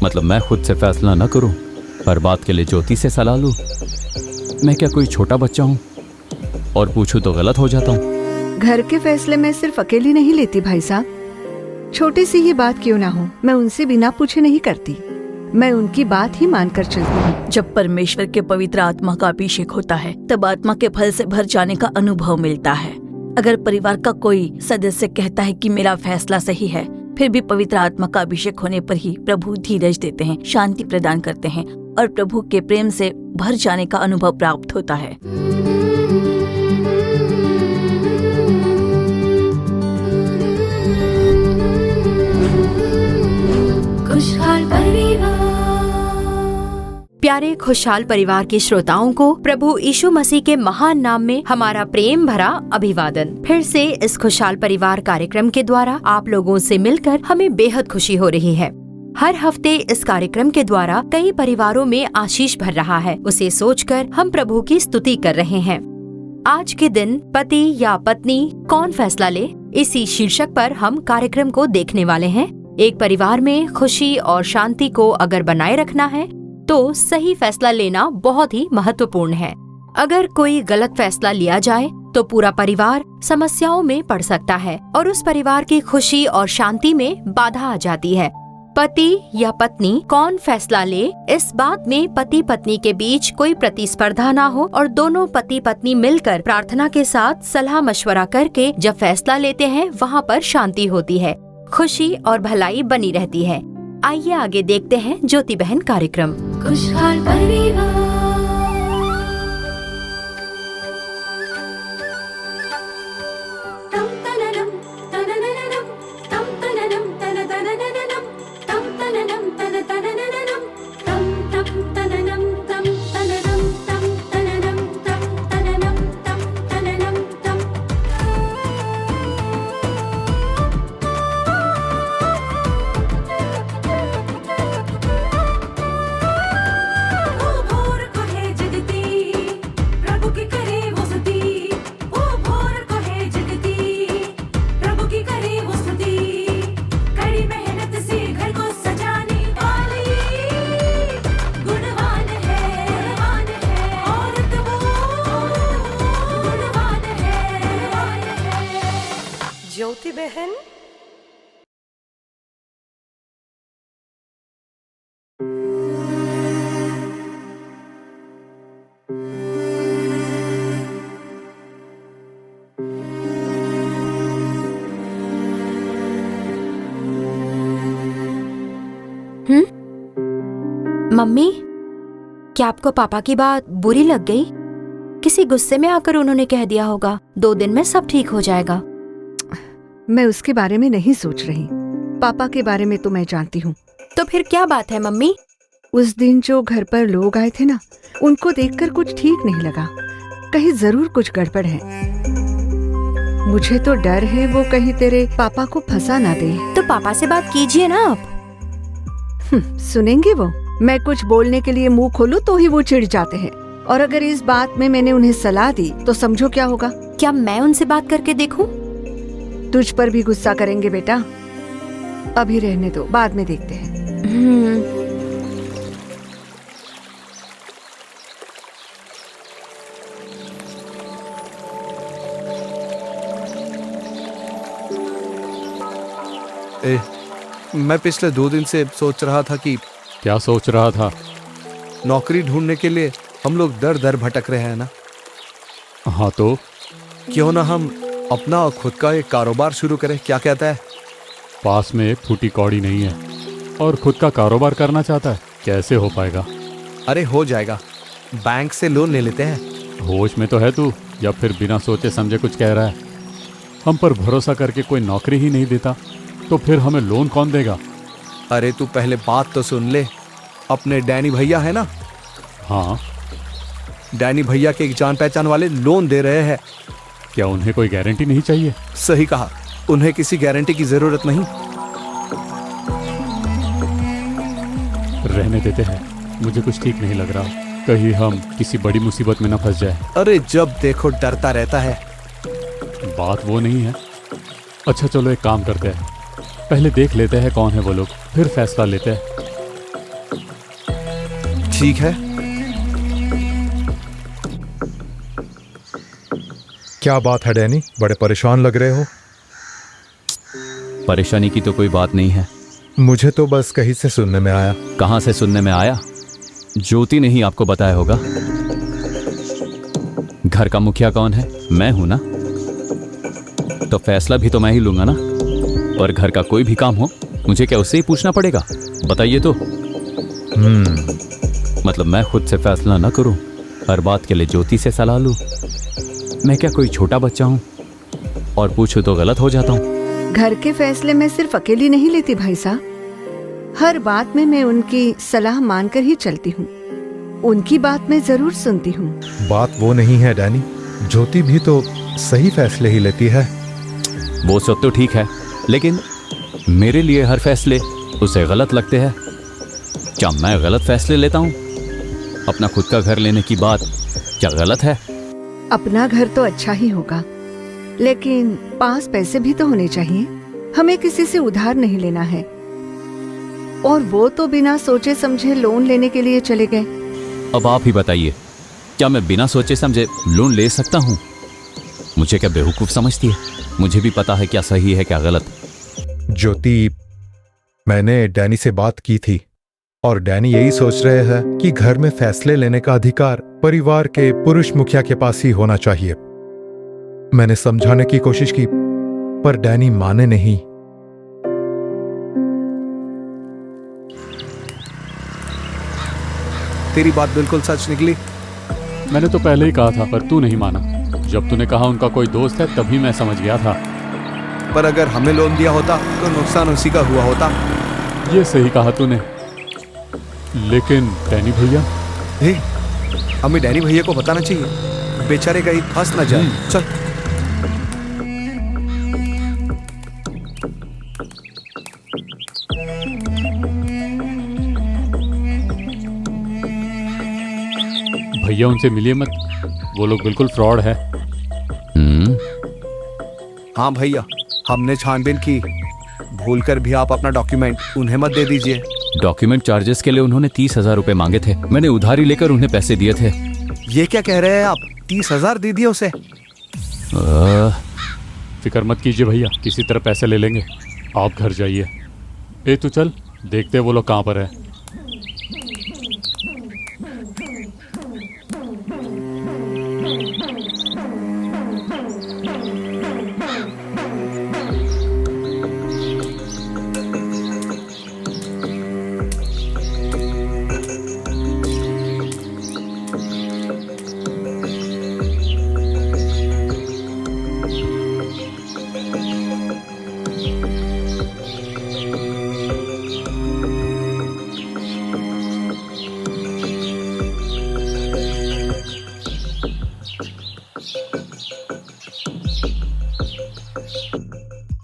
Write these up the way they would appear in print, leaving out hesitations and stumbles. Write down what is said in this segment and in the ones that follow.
मतलब मैं खुद से फैसला न करूं, हर बात के लिए ज्योति से सलाह लूं? मैं क्या कोई छोटा बच्चा हूं? और पूछूं तो गलत हो जाता हूं? घर के फैसले मैं सिर्फ अकेली नहीं लेती भाई साहब। छोटी सी ही बात क्यों ना हो, मैं उनसे बिना पूछे नहीं करती। मैं उनकी बात ही मानकर चलती हूँ। जब परमेश्वर के पवित्र आत्मा का अभिषेक होता है तब आत्मा के फल से भर जाने का अनुभव मिलता है। अगर परिवार का कोई सदस्य कहता है कि मेरा फैसला सही है, फिर भी पवित्र आत्मा का अभिषेक होने पर ही प्रभु धीरज देते हैं, शांति प्रदान करते हैं और प्रभु के प्रेम से भर जाने का अनुभव प्राप्त होता है। खुशहाल परिवार। प्यारे खुशहाल परिवार के श्रोताओं को प्रभु यीशु मसीह के महान नाम में हमारा प्रेम भरा अभिवादन। फिर से इस खुशहाल परिवार कार्यक्रम के द्वारा आप लोगों से मिलकर हमें बेहद खुशी हो रही है। हर हफ्ते इस कार्यक्रम के द्वारा कई परिवारों में आशीष भर रहा है, उसे सोचकर हम प्रभु की स्तुति कर रहे हैं। आज के दिन पति या पत्नी कौन फैसला ले, इसी शीर्षक पर हम कार्यक्रम को देखने वाले हैं। एक परिवार में खुशी और शांति को अगर बनाए रखना है तो सही फैसला लेना बहुत ही महत्वपूर्ण है। अगर कोई गलत फैसला लिया जाए तो पूरा परिवार समस्याओं में पड़ सकता है और उस परिवार की खुशी और शांति में बाधा आ जाती है। पति या पत्नी कौन फैसला ले, इस बात में पति पत्नी के बीच कोई प्रतिस्पर्धा ना हो और दोनों पति पत्नी मिलकर प्रार्थना के साथ सलाह मशवरा करके जब फैसला लेते हैं वहाँ पर शांति होती है, खुशी और भलाई बनी रहती है। आइए आगे देखते हैं ज्योति बहन कार्यक्रम खुशहाल परिवार। ज्योति बहन मम्मी, क्या आपको पापा की बात बुरी लग गई? किसी गुस्से में आकर उन्होंने कह दिया होगा 2 दिन में सब ठीक हो जाएगा। मैं उसके बारे में नहीं सोच रही, पापा के बारे में तो मैं जानती हूँ। तो फिर क्या बात है मम्मी? उस दिन जो घर पर लोग आए थे ना, उनको देखकर कुछ ठीक नहीं लगा। कहीं जरूर कुछ गड़बड़ है। मुझे तो डर है वो कहीं तेरे पापा को फंसा ना दे। तो पापा से बात कीजिए ना आप। सुनेंगे वो? मैं कुछ बोलने के लिए मुंह खोलूं तो ही वो चिढ़ जाते हैं। और अगर इस बात में मैंने उन्हें सलाह दी तो समझो क्या होगा। क्या मैं उनसे बात करके देखूं? तुझ पर भी गुस्सा करेंगे बेटा। अभी रहने दो, बाद में देखते हैं। मैं पिछले 2 दिन से सोच रहा था कि क्या सोच रहा था? नौकरी ढूंढने के लिए हम लोग दर दर भटक रहे हैं ना। हाँ तो क्यों ना हम अपना और खुद का एक कारोबार शुरू करें, क्या कहता है? पास में एक फूटी कौड़ी नहीं है और खुद का कारोबार करना चाहता है, कैसे हो पाएगा? अरे हो जाएगा, बैंक से लोन ले लेते हैं। होश में तो है तू या फिर बिना सोचे समझे कुछ कह रहा है? हम पर भरोसा करके कोई नौकरी ही नहीं देता तो फिर हमें लोन कौन देगा? अरे तू पहले बात तो सुन ले। अपने डैनी भैया है ना? हाँ। डैनी भैया के एक जान पहचान वाले लोन दे रहे हैं। क्या उन्हें कोई गारंटी नहीं चाहिए? सही कहा, उन्हें किसी गारंटी की जरूरत नहीं। रहने देते हैं, मुझे कुछ ठीक नहीं लग रहा। कहीं हम किसी बड़ी मुसीबत में न फंस जाए। अरे जब देखो डरता रहता है। बात वो नहीं है। अच्छा चलो एक काम करते हैं, पहले देख लेते हैं कौन है वो लोग, फिर फैसला लेते हैं। ठीक है। क्या बात है डैनी, बड़े परेशान लग रहे हो। परेशानी की तो कोई बात नहीं है। मुझे तो बस कहीं से सुनने में आया। कहाँ से सुनने में आया? ज्योति ने ही आपको बताया होगा। घर का मुखिया कौन है? मैं हूं ना, तो फैसला भी तो मैं ही लूंगा ना। पर घर का कोई भी काम हो मुझे क्या उससे ही पूछना पड़ेगा? बताइए तो। मतलब मैं खुद से फैसला ना करूं, हर बात के लिए ज्योति से सलाह लूं? मैं क्या कोई छोटा बच्चा हूं? और पूछूं तो गलत हो जाता हूं। घर के फैसले मैं सिर्फ अकेली नहीं लेती भाई साहब, हर बात में मैं उनकी सलाह मानकर ही चलती हूँ। उनकी बात मैं जरूर सुनती हूँ। बात वो नहीं है डैनी, ज्योति भी तो सही फैसले ही लेती है। वो सब तो ठीक है, लेकिन मेरे लिए हर फैसले उसे गलत लगते हैं। क्या मैं गलत फैसले लेता हूँ? अपना खुद का घर लेने की बात क्या गलत है? अपना घर तो अच्छा ही होगा, लेकिन पास पैसे भी तो होने चाहिए। हमें किसी से उधार नहीं लेना है, और वो तो बिना सोचे समझे लोन लेने के लिए चले गए। अब आप ही बताइए, क्या मैं बिना सोचे समझे लोन ले सकता हूँ? मुझे क्या बेवकूफ समझती है? मुझे भी पता है क्या सही है क्या गलत। ज्योति, मैंने डैनी से बात की थी और डैनी यही सोच रहे हैं कि घर में फैसले लेने का अधिकार परिवार के पुरुष मुखिया के पास ही होना चाहिए। मैंने समझाने की कोशिश की पर डैनी माने नहीं। तेरी बात बिल्कुल सच निकली। मैंने तो पहले ही कहा था पर तू नहीं माना। जब तूने कहा उनका कोई दोस्त है तभी मैं समझ गया था। पर अगर हमें लोन दिया होता तो नुकसान उसी का हुआ होता। ये सही कहा तूने, लेकिन डैनी भैया। हे, हमें डैनी भैया को बताना चाहिए, बेचारे कहीं फंस ना जाए। चल। भैया उनसे मिलिए मत, वो लोग बिल्कुल फ्रॉड है। हाँ भैया, हमने छानबीन की, भूलकर भी आप अपना डॉक्यूमेंट उन्हें मत दे दीजिए। डॉक्यूमेंट चार्जेस के लिए उन्होंने 30,000 रुपए मांगे थे। मैंने उधारी लेकर उन्हें पैसे दिए थे। ये क्या कह रहे हैं आप? 30,000 दे दिए उसे? फिक्र मत कीजिए भैया, किसी तरह पैसे ले लेंगे। आप घर जाइए। ए तू चल, देखते हैं वो लोग कहाँ पर है।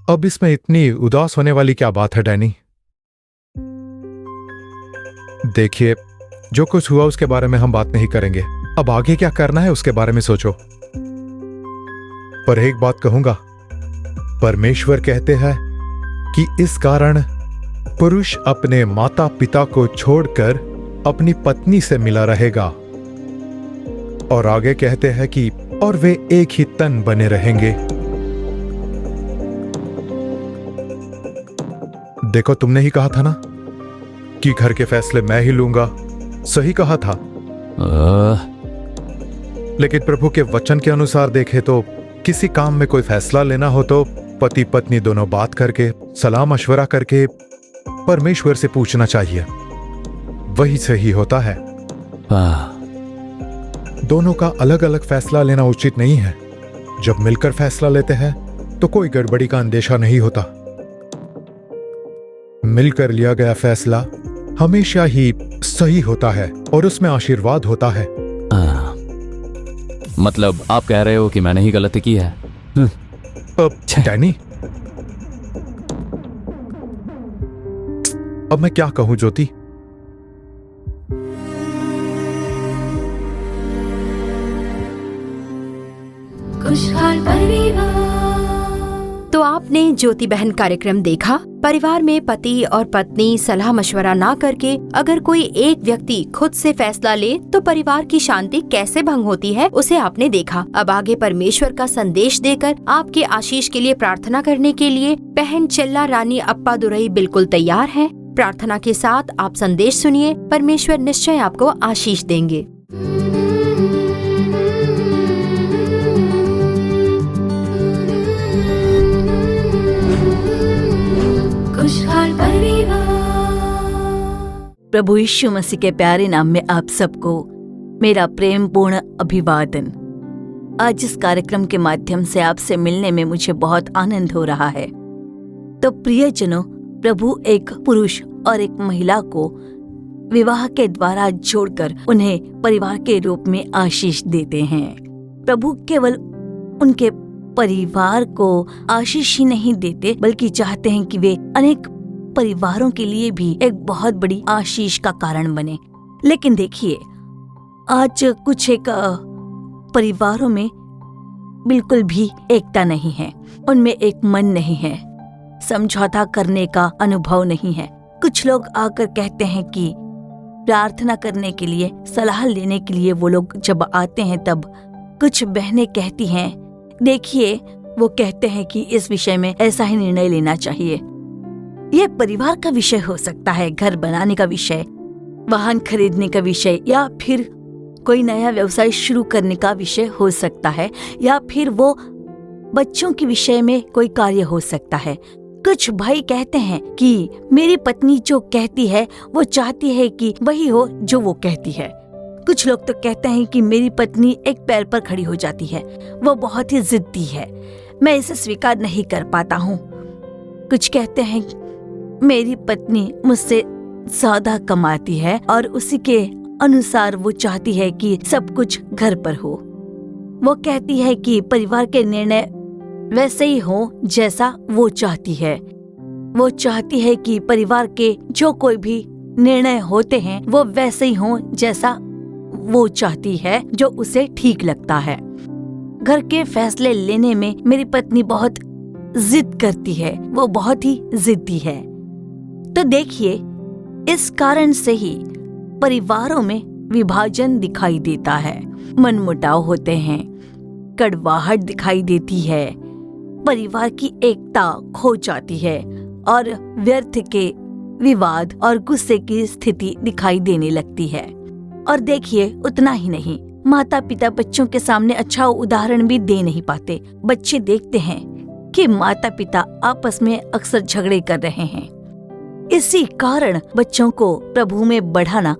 अब इसमें इतनी उदास होने वाली क्या बात है डैनी? देखिए, जो कुछ हुआ उसके बारे में हम बात नहीं करेंगे। अब आगे क्या करना है उसके बारे में सोचो। पर एक बात कहूंगा, परमेश्वर कहते हैं कि इस कारण पुरुष अपने माता पिता को छोड़कर अपनी पत्नी से मिला रहेगा, और आगे कहते हैं कि और वे एक ही तन बने रहेंगे। देखो, तुमने ही कहा था ना कि घर के फैसले मैं ही लूंगा। सही कहा था। लेकिन प्रभु के वचन के अनुसार देखें तो किसी काम में कोई फैसला लेना हो तो पति पत्नी दोनों बात करके, सलाह मशवरा करके परमेश्वर से पूछना चाहिए। वही सही होता है। दोनों का अलग अलग फैसला लेना उचित नहीं है। जब मिलकर फैसला लेते हैं तो कोई गड़बड़ी का अंदेशा नहीं होता। मिलकर लिया गया फैसला हमेशा ही सही होता है और उसमें आशीर्वाद होता है। मतलब आप कह रहे हो कि मैंने ही गलती की है? डैनी, अब मैं क्या कहूं ज्योति? खुशहाल परिवार। तो आपने ज्योति बहन कार्यक्रम देखा। परिवार में पति और पत्नी सलाह मशवरा ना करके अगर कोई एक व्यक्ति खुद से फैसला ले तो परिवार की शांति कैसे भंग होती है, उसे आपने देखा। अब आगे परमेश्वर का संदेश देकर आपके आशीष के लिए प्रार्थना करने के लिए बहन चल्ला रानी अप्पा दुरई बिल्कुल तैयार है। प्रार्थना के साथ आप संदेश सुनिए, परमेश्वर निश्चय आपको आशीष देंगे। प्रभु यीशु मसीह के प्यारे नाम में आप सबको मेरा प्रेम पूर्ण अभिवादन। आज इस कार्यक्रम के माध्यम से आपसे मिलने में मुझे बहुत आनंद हो रहा है। तो प्रियजनों, प्रभु एक पुरुष और एक महिला को विवाह के द्वारा जोड़कर उन्हें परिवार के रूप में आशीष देते हैं। प्रभु केवल उनके परिवार को आशीष ही नहीं देते, बल्कि चाहते हैं कि वे अनेक परिवारों के लिए भी एक बहुत बड़ी आशीष का कारण बने। लेकिन देखिए, आज कुछ एक परिवारों में बिल्कुल भी एकता नहीं है, उनमें एक मन नहीं है, समझौता करने का अनुभव नहीं है। कुछ लोग आकर कहते हैं कि प्रार्थना करने के लिए, सलाह लेने के लिए वो लोग जब आते हैं तब कुछ बहनें कहती हैं, देखिए वो कहते हैं कि इस विषय में ऐसा ही निर्णय लेना चाहिए। ये परिवार का विषय हो सकता है, घर बनाने का विषय, वाहन खरीदने का विषय, या फिर कोई नया व्यवसाय शुरू करने का विषय हो सकता है, या फिर वो बच्चों के विषय में कोई कार्य हो सकता है। कुछ भाई कहते हैं कि मेरी पत्नी जो कहती है वो चाहती है कि वही हो जो वो कहती है। कुछ लोग तो कहते हैं कि मेरी पत्नी एक पैर पर खड़ी हो जाती है, वो बहुत ही जिद्दी है, मैं इसे स्वीकार नहीं कर पाता हूँ। कुछ कहते हैं मेरी पत्नी मुझसे ज्यादा कमाती है और उसी के अनुसार वो चाहती है कि सब कुछ घर पर हो। वो कहती है कि परिवार के निर्णय वैसे ही हो जैसा वो चाहती है। वो चाहती है कि परिवार के जो कोई भी निर्णय होते हैं वो वैसे ही हो जैसा वो चाहती है, जो उसे ठीक लगता है। घर के फैसले लेने में मेरी पत्नी बहुत जिद करती है, वो बहुत ही जिद्दी है। तो देखिए, इस कारण से ही परिवारों में विभाजन दिखाई देता है, मनमुटाव होते हैं, कड़वाहट दिखाई देती है, परिवार की एकता खो जाती है और व्यर्थ के विवाद और गुस्से की स्थिति दिखाई देने लगती है। और देखिए, उतना ही नहीं, माता पिता बच्चों के सामने अच्छा उदाहरण भी दे नहीं पाते। बच्चे देखते हैं कि माता पिता आपस में अक्सर झगड़े कर रहे हैं। इसी कारण बच्चों को प्रभु में बढ़ाना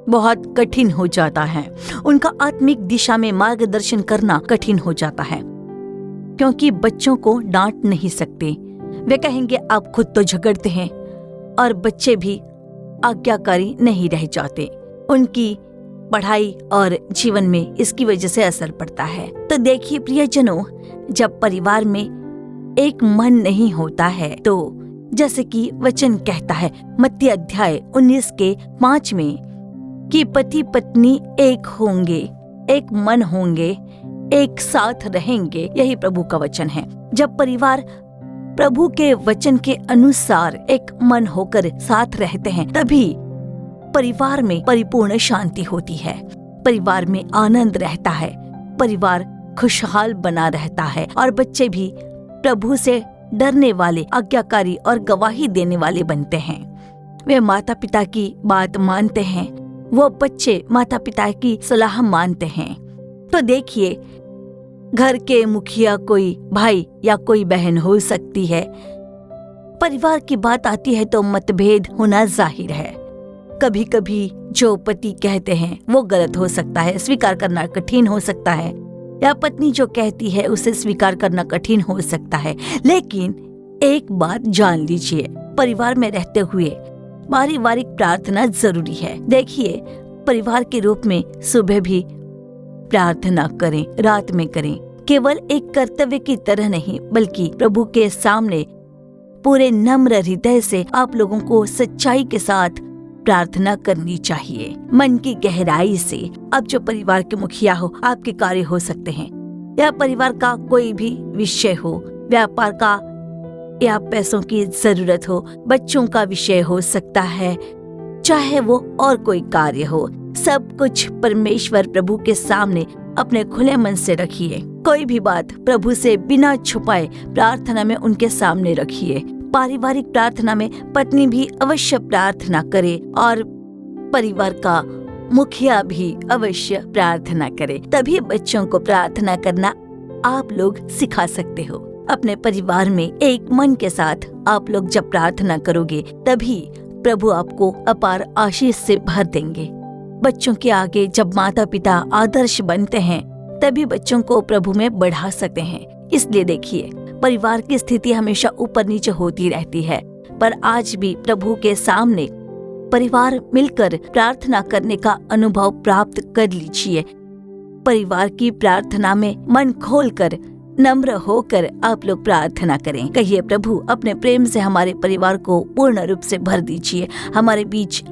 बहुत कठिन हो जाता है, उनका आत्मिक दिशा में मार्गदर्शन करना कठिन हो जाता है, क्योंकि बच्चों को डांट नहीं सकते। वे कहेंगे आप खुद तो झगड़ते हैं, और बच्चे भी आज्ञाकारी नहीं रह जाते। उनकी पढ़ाई और जीवन में इसकी वजह से असर पड़ता है। तो देखिए प्रियजनों, जब परिवार में एक मन नहीं होता है तो जैसे कि वचन कहता है मत्ती अध्याय 19:5 में कि पति पत्नी एक होंगे, एक मन होंगे, एक साथ रहेंगे। यही प्रभु का वचन है। जब परिवार प्रभु के वचन के अनुसार एक मन होकर साथ रहते हैं, तभी परिवार में परिपूर्ण शांति होती है, परिवार में आनंद रहता है, परिवार खुशहाल बना रहता है और बच्चे भी प्रभु से डरने वाले, आज्ञाकारी और गवाही देने वाले बनते हैं। वे माता पिता की बात मानते हैं, वो बच्चे माता पिता की सलाह मानते हैं। तो देखिए, घर के मुखिया कोई भाई या कोई बहन हो सकती है। परिवार की बात आती है तो मतभेद होना जाहिर है। कभी कभी जो पति कहते हैं वो गलत हो सकता है, स्वीकार करना कठिन हो सकता है, या पत्नी जो कहती है उसे स्वीकार करना कठिन हो सकता है। लेकिन एक बात जान लीजिए, परिवार में रहते हुए पारिवारिक प्रार्थना जरूरी है। देखिए, परिवार के रूप में सुबह भी प्रार्थना करें, रात में करें, केवल एक कर्तव्य की तरह नहीं, बल्कि प्रभु के सामने पूरे नम्र हृदय से आप लोगों को सच्चाई के साथ प्रार्थना करनी चाहिए, मन की गहराई से। अब जो परिवार के मुखिया हो, आपके कार्य हो सकते हैं, या परिवार का कोई भी विषय हो, व्यापार का या पैसों की जरूरत हो, बच्चों का विषय हो सकता है, चाहे वो और कोई कार्य हो, सब कुछ परमेश्वर प्रभु के सामने अपने खुले मन से रखिए। कोई भी बात प्रभु से बिना छुपाए प्रार्थना में उनके सामने रखिए। पारिवारिक प्रार्थना में पत्नी भी अवश्य प्रार्थना करे और परिवार का मुखिया भी अवश्य प्रार्थना करे। तभी बच्चों को प्रार्थना करना आप लोग सिखा सकते हो। अपने परिवार में एक मन के साथ आप लोग जब प्रार्थना करोगे तभी प्रभु आपको अपार आशीष से भर देंगे। बच्चों के आगे जब माता पिता आदर्श बनते हैं तभी बच्चों को प्रभु में बढ़ा सकते हैं। इसलिए देखिए, परिवार की स्थिति हमेशा ऊपर नीचे होती रहती है, पर आज भी प्रभु के सामने परिवार मिलकर प्रार्थना करने का अनुभव प्राप्त कर लीजिए। परिवार की प्रार्थना में मन खोलकर, नम्र होकर आप लोग प्रार्थना करें। कहिए, प्रभु अपने प्रेम से हमारे परिवार को पूर्ण रूप से भर दीजिए, हमारे बीच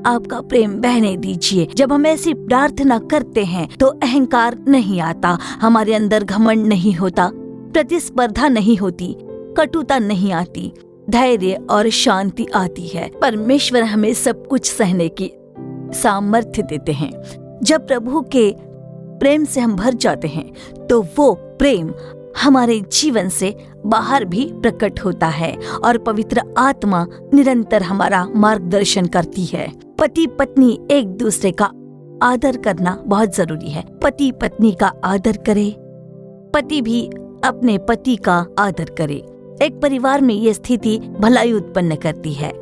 आपका प्रेम बहने दीजिए। जब हम ऐसी प्रार्थना करते हैं तो अहंकार नहीं आता, हमारे अंदर घमंड नहीं होता, प्रतिस्पर्धा नहीं होती, कटुता नहीं आती, धैर्य और शांति आती है। परमेश्वर हमें सब कुछ सहने की सामर्थ्य देते हैं। जब प्रभु के प्रेम से हम भर जाते हैं तो वो प्रेम हमारे जीवन से बाहर भी प्रकट होता है और पवित्र आत्मा निरंतर हमारा मार्गदर्शन करती है। पति पत्नी एक दूसरे का आदर करना बहुत जरूरी है। पति पत्नी का आदर करे, पति भी अपने पति का आदर करे। एक परिवार में ये स्थिति भलाई उत्पन्न करती है।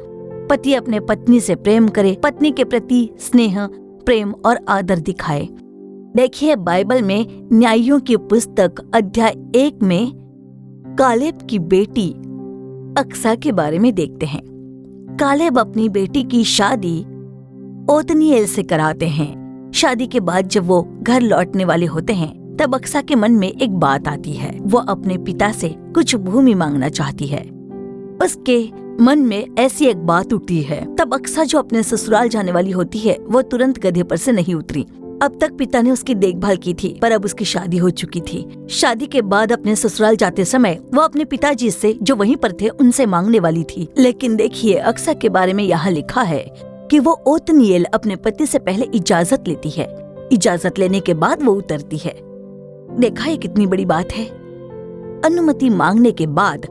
पति अपने पत्नी से प्रेम करे, पत्नी के प्रति स्नेह, प्रेम और आदर दिखाए। देखिए, बाइबल में न्यायों की पुस्तक अध्याय 1 में कालेब की बेटी अक्सा के बारे में देखते हैं। कालेब अपनी बेटी की शादी ओतनीएल से कराते हैं। शादी के बाद जब वो घर लौटने वाले होते हैं तब अक्सा के मन में एक बात आती है। वो अपने पिता से कुछ भूमि मांगना चाहती है। उसके मन में ऐसी एक बात उठी है। तब अक्सा जो अपने ससुराल जाने वाली होती है वो तुरंत गधे पर से नहीं उतरी। अब तक पिता ने उसकी देखभाल की थी, पर अब उसकी शादी हो चुकी थी। शादी के बाद अपने ससुराल जाते समय वो अपने पिताजी से जो वहीं पर थे उनसे मांगने वाली थी। लेकिन देखिए, अक्सा के बारे में यहाँ लिखा है कि वो ओतनीएल अपने पति से पहले इजाजत लेती है। इजाजत लेने के बाद वो उतरती है। देखा, ये कितनी बड़ी बात है। अनुमति मांगने के बाद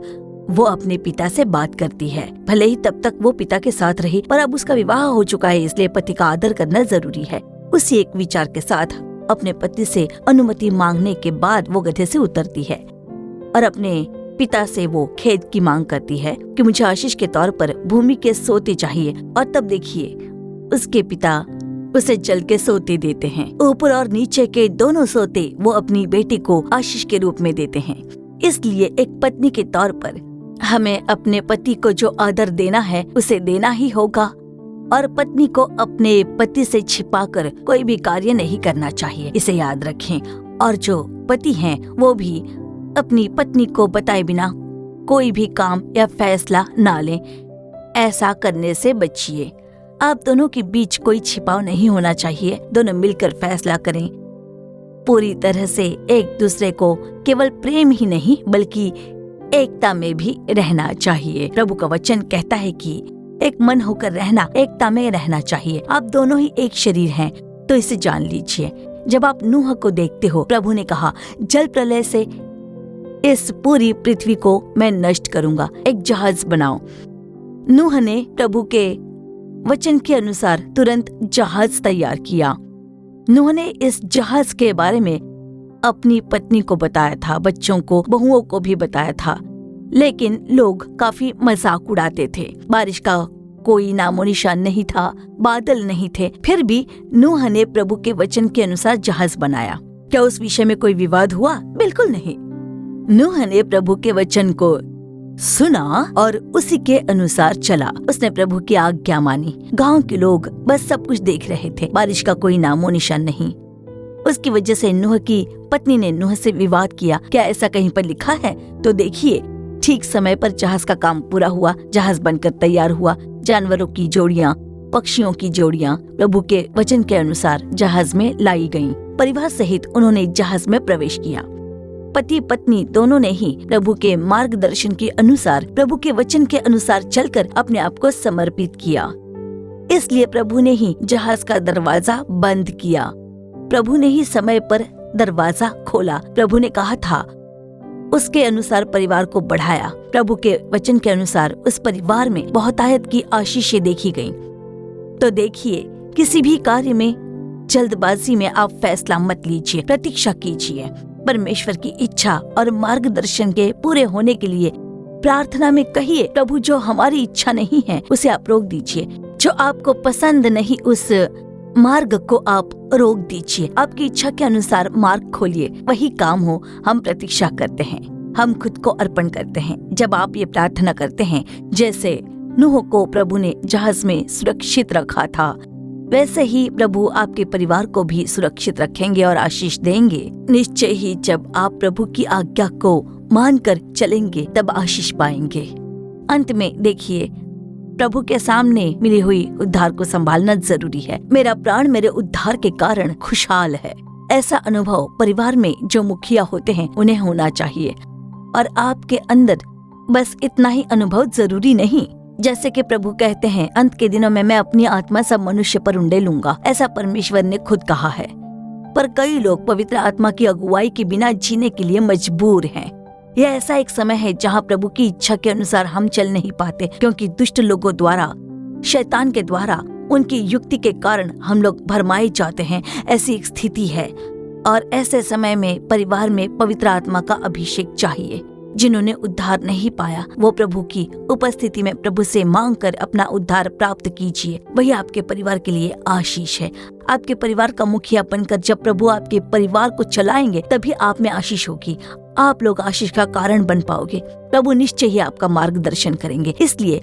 वो अपने पिता से बात करती है। भले ही तब तक वो पिता के साथ रही, पर अब उसका विवाह हो चुका है, इसलिए पति का आदर करना जरूरी है। उसी एक विचार के साथ अपने पति से अनुमति मांगने के बाद वो गधे से उतरती है और अपने पिता से वो खेत की मांग करती है कि मुझे आशीष के तौर पर भूमि के सोते चाहिए। और तब देखिए, उसके पिता उसे जल के सोते देते हैं। ऊपर और नीचे के दोनों सोते वो अपनी बेटी को आशीष के रूप में देते हैं। इसलिए एक पत्नी के तौर पर हमें अपने पति को जो आदर देना है उसे देना ही होगा और पत्नी को अपने पति से छिपाकर कोई भी कार्य नहीं करना चाहिए, इसे याद रखें। और जो पति हैं वो भी अपनी पत्नी को बताए बिना कोई भी काम या फैसला ना लें। ऐसा करने से बचिए। आप दोनों के बीच कोई छिपाव नहीं होना चाहिए। दोनों मिलकर फैसला करें। पूरी तरह से एक दूसरे को केवल प्रेम ही नहीं बल्कि एकता में भी रहना चाहिए। प्रभु का वचन कहता है कि एक मन होकर रहना, एकता में रहना चाहिए। आप दोनों ही एक शरीर हैं, तो इसे जान लीजिए। जब आप नूह को देखते हो, प्रभु ने कहा, जल प्रलय से इस पूरी पृथ्वी को मैं नष्ट करूंगा, एक जहाज बनाओ। नूह ने प्रभु के वचन के अनुसार तुरंत जहाज तैयार किया। नूह ने इस जहाज के बारे में अपनी पत्नी को बताया था, बच्चों को, बहुओं को भी बताया था, लेकिन लोग काफी मजाक उड़ाते थे। बारिश का कोई नामो निशान नहीं था, बादल नहीं थे, फिर भी नूह ने प्रभु के वचन के अनुसार जहाज बनाया। क्या उस विषय में कोई विवाद हुआ? बिल्कुल नहीं। नूह ने प्रभु के वचन को सुना और उसी के अनुसार चला। उसने प्रभु की आज्ञा मानी। गांव के लोग बस सब कुछ देख रहे थे, बारिश का कोई नामो निशान नहीं। उसकी वजह से नूह की पत्नी ने नूह से विवाद किया, क्या ऐसा कहीं पर लिखा है? तो देखिए, ठीक समय पर जहाज का काम पूरा हुआ, जहाज बनकर तैयार हुआ। जानवरों की जोड़ियां, पक्षियों की जोड़ियां प्रभु के वचन के अनुसार जहाज में लाई गईं। परिवार सहित उन्होंने जहाज में प्रवेश किया। पति पत्नी दोनों ने ही प्रभु के मार्गदर्शन के अनुसार, प्रभु के वचन के अनुसार चलकर अपने आप को समर्पित किया। इसलिए प्रभु ने ही जहाज का दरवाजा बंद किया। प्रभु ने ही समय पर दरवाजा खोला। प्रभु ने कहा था, उसके अनुसार परिवार को बढ़ाया। प्रभु के वचन के अनुसार उस परिवार में बहुतायत की आशीषें देखी गईं। तो देखिए, किसी भी कार्य में जल्दबाजी में आप फैसला मत लीजिए, प्रतीक्षा कीजिए। परमेश्वर की इच्छा और मार्गदर्शन के पूरे होने के लिए प्रार्थना में कहिए, प्रभु जो हमारी इच्छा नहीं है उसे आप रोक दीजिए, जो आपको पसंद नहीं उस मार्ग को आप रोक दीजिए। आपकी इच्छा के अनुसार मार्ग खोलिए, वही काम हो। हम प्रतीक्षा करते हैं, हम खुद को अर्पण करते हैं। जब आप ये प्रार्थना करते हैं, जैसे नूह को प्रभु ने जहाज में सुरक्षित रखा था, वैसे ही प्रभु आपके परिवार को भी सुरक्षित रखेंगे और आशीष देंगे। निश्चय ही जब आप प्रभु की आज्ञा को मानकर चलेंगे तब आशीष पाएंगे। अंत में देखिए, प्रभु के सामने मिली हुई उद्धार को संभालना जरूरी है। मेरा प्राण मेरे उद्धार के कारण खुशहाल है। ऐसा अनुभव परिवार में जो मुखिया होते हैं उन्हें होना चाहिए। और आपके अंदर बस इतना ही अनुभव जरूरी नहीं। जैसे कि प्रभु कहते हैं, अंत के दिनों में मैं अपनी आत्मा सब मनुष्य पर उंडेलूंगा, ऐसा परमेश्वर ने खुद कहा है। पर कई लोग पवित्र आत्मा की अगुवाई के बिना जीने के लिए मजबूर हैं। यह ऐसा एक समय है जहाँ प्रभु की इच्छा के अनुसार हम चल नहीं पाते, क्योंकि दुष्ट लोगों द्वारा, शैतान के द्वारा, उनकी युक्ति के कारण हम लोग भरमाए जाते हैं। ऐसी एक स्थिति है। और ऐसे समय में परिवार में पवित्र आत्मा का अभिषेक चाहिए। जिन्होंने उद्धार नहीं पाया वो प्रभु की उपस्थिति में प्रभु से मांग कर अपना उद्धार प्राप्त कीजिए। वही आपके परिवार के लिए आशीष है। आपके परिवार का मुखिया बनकर जब प्रभु आपके परिवार को चलाएंगे तभी आप में आशीष होगी। आप लोग आशीष का कारण बन पाओगे। प्रभु निश्चय ही आपका मार्गदर्शन करेंगे। इसलिए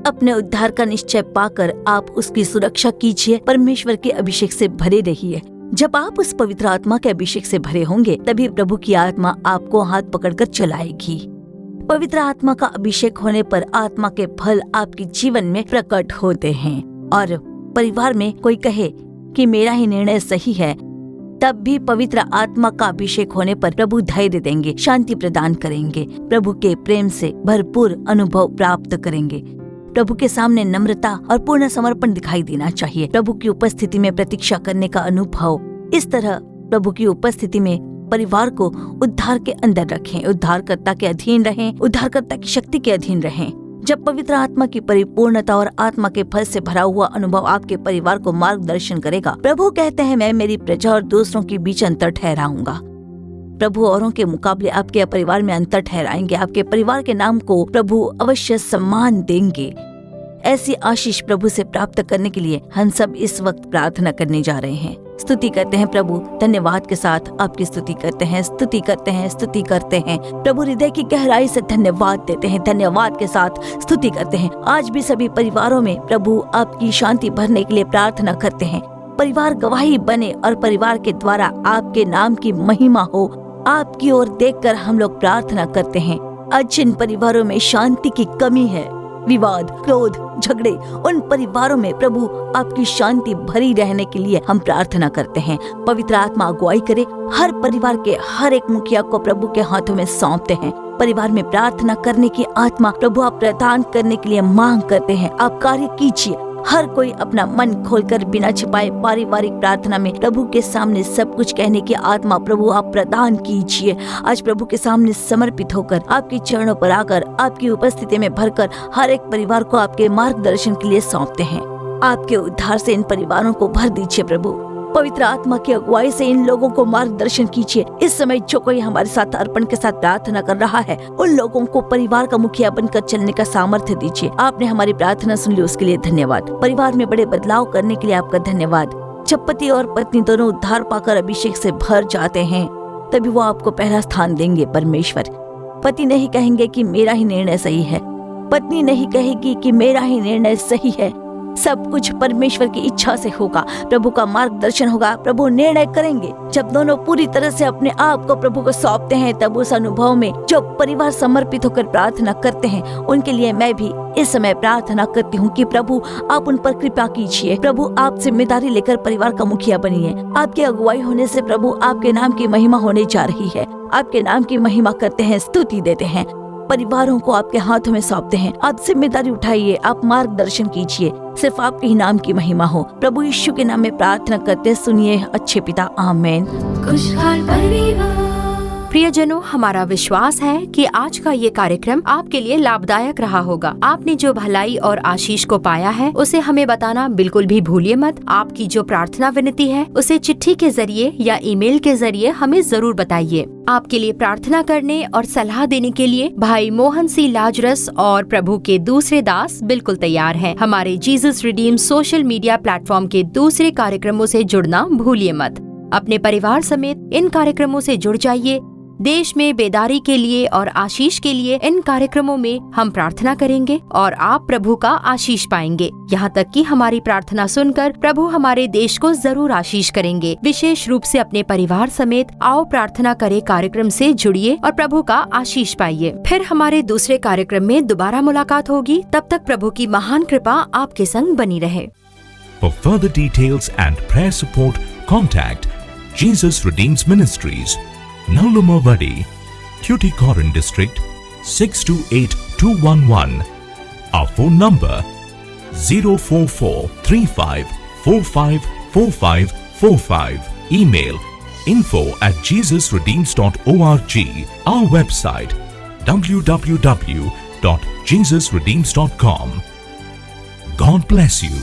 अपने उद्धार का निश्चय पाकर आप उसकी सुरक्षा कीजिए। परमेश्वर के अभिषेक से भरे रहिए। जब आप उस पवित्र आत्मा के अभिषेक से भरे होंगे तभी प्रभु की आत्मा आपको हाथ पकड़कर चलाएगी। पवित्र आत्मा का अभिषेक होने पर आत्मा के फल आपके जीवन में प्रकट होते हैं। और परिवार में कोई कहे कि मेरा ही निर्णय सही है, तब भी पवित्र आत्मा का अभिषेक होने पर प्रभु धैर्य देंगे, शांति प्रदान करेंगे, प्रभु के प्रेम से भरपूर अनुभव प्राप्त करेंगे। प्रभु के सामने नम्रता और पूर्ण समर्पण दिखाई देना चाहिए। प्रभु की उपस्थिति में प्रतीक्षा करने का अनुभव। इस तरह प्रभु की उपस्थिति में परिवार को उद्धार के अंदर रखें, उद्धारकर्ता के अधीन रहें, उद्धारकर्ता की शक्ति के अधीन रहें। जब पवित्र आत्मा की परिपूर्णता और आत्मा के फल से भरा हुआ अनुभव आपके परिवार को मार्गदर्शन करेगा, प्रभु कहते हैं, मैं मेरी प्रजा और दूसरों के बीच अंतर ठहराऊंगा। प्रभु औरों के मुकाबले आपके परिवार में अंतर ठहराएंगे। आपके परिवार के नाम को प्रभु अवश्य सम्मान देंगे। ऐसी आशीष प्रभु से प्राप्त करने के लिए हम सब इस वक्त प्रार्थना करने जा रहे हैं। स्तुति करते हैं प्रभु, धन्यवाद के साथ आपकी स्तुति करते हैं, स्तुति करते हैं, स्तुति करते हैं। प्रभु हृदय की गहराई से धन्यवाद देते हैं, धन्यवाद के साथ स्तुति करते हैं। आज भी सभी परिवारों में प्रभु आपकी शांति भरने के लिए प्रार्थना करते हैं। परिवार गवाही बने और परिवार के द्वारा आपके नाम की महिमा हो। आपकी ओर देखकर हम लोग प्रार्थना करते हैं। आज जिन परिवारों में शांति की कमी है, विवाद, क्रोध, झगड़े, उन परिवारों में प्रभु आपकी शांति भरी रहने के लिए हम प्रार्थना करते हैं। पवित्र आत्मा अगुवाई करे। हर परिवार के हर एक मुखिया को प्रभु के हाथों में सौंपते हैं। परिवार में प्रार्थना करने की आत्मा प्रभु आप प्रदान करने के लिए मांग करते हैं। आप कार्य कीजिए। हर कोई अपना मन खोलकर बिना छिपाए पारिवारिक प्रार्थना में प्रभु के सामने सब कुछ कहने की आत्मा प्रभु आप प्रदान कीजिए। आज प्रभु के सामने समर्पित होकर आपके चरणों पर आकर आपकी उपस्थिति में भरकर हर एक परिवार को आपके मार्गदर्शन के लिए सौंपते हैं। आपके उद्धार से इन परिवारों को भर दीजिए प्रभु। पवित्र आत्मा की अगुवाई से इन लोगों को मार्गदर्शन कीजिए। इस समय जो कोई हमारे साथ अर्पण के साथ प्रार्थना कर रहा है, उन लोगों को परिवार का मुखिया बनकर चलने का सामर्थ्य दीजिए। आपने हमारी प्रार्थना सुन ली, उसके लिए धन्यवाद। परिवार में बड़े बदलाव करने के लिए आपका धन्यवाद। जब पति और पत्नी दोनों उद्धार पाकर अभिषेक से भर जाते हैं, तभी वो आपको पहला स्थान देंगे। परमेश्वर, पति नहीं कहेंगे कि मेरा ही निर्णय सही है, पत्नी नहीं कहेगी कि मेरा ही निर्णय सही है। सब कुछ परमेश्वर की इच्छा से होगा, प्रभु का मार्गदर्शन होगा, प्रभु निर्णय करेंगे। जब दोनों पूरी तरह से अपने आप को प्रभु को सौंपते हैं, तब उस अनुभव में जो परिवार समर्पित होकर प्रार्थना करते हैं, उनके लिए मैं भी इस समय प्रार्थना करती हूँ कि प्रभु आप उन पर कृपा कीजिए। प्रभु आप जिम्मेदारी लेकर परिवार का मुखिया बनिए। आपकी अगुवाई होने से प्रभु आपके नाम की महिमा होने जा रही है। आपके नाम की महिमा करते हैं, स्तुति देते हैं, परिवारों को आपके हाथों में सौंपते हैं। आप जिम्मेदारी उठाइए, आप मार्गदर्शन कीजिए, सिर्फ आपके ही नाम की महिमा हो। प्रभु यीशु के नाम में प्रार्थना करते सुनिए अच्छे पिता, आमीन। खुशहाल परिवार। प्रियजनों, हमारा विश्वास है कि आज का ये कार्यक्रम आपके लिए लाभदायक रहा होगा। आपने जो भलाई और आशीष को पाया है, उसे हमें बताना बिल्कुल भी भूलिए मत। आपकी जो प्रार्थना विनती है, उसे चिट्ठी के जरिए या ईमेल के जरिए हमें जरूर बताइए। आपके लिए प्रार्थना करने और सलाह देने के लिए भाई मोहन सी लाजरस और प्रभु के दूसरे दास बिल्कुल तैयार हैं। हमारे Jesus redeem social media platform के दूसरे कार्यक्रमों से जुड़ना भूलिए मत। अपने परिवार समेत इन कार्यक्रमों से जुड़ जाइए। देश में बेदारी के लिए और आशीष के लिए इन कार्यक्रमों में हम प्रार्थना करेंगे और आप प्रभु का आशीष पाएंगे। यहाँ तक कि हमारी प्रार्थना सुनकर प्रभु हमारे देश को जरूर आशीष करेंगे। विशेष रूप से अपने परिवार समेत आओ प्रार्थना करे कार्यक्रम से जुड़िए और प्रभु का आशीष पाइए। फिर हमारे दूसरे कार्यक्रम में दोबारा मुलाकात होगी। तब तक प्रभु की महान कृपा आपके संग बनी रहे। For further details and prayer support, contact Jesus Redeems Ministries, Nalumavadi, Tuticorin District, 628211. Our phone number 04435454545. Email info@jesusredeems.org. Our website www.jesusredeems.com. God bless you.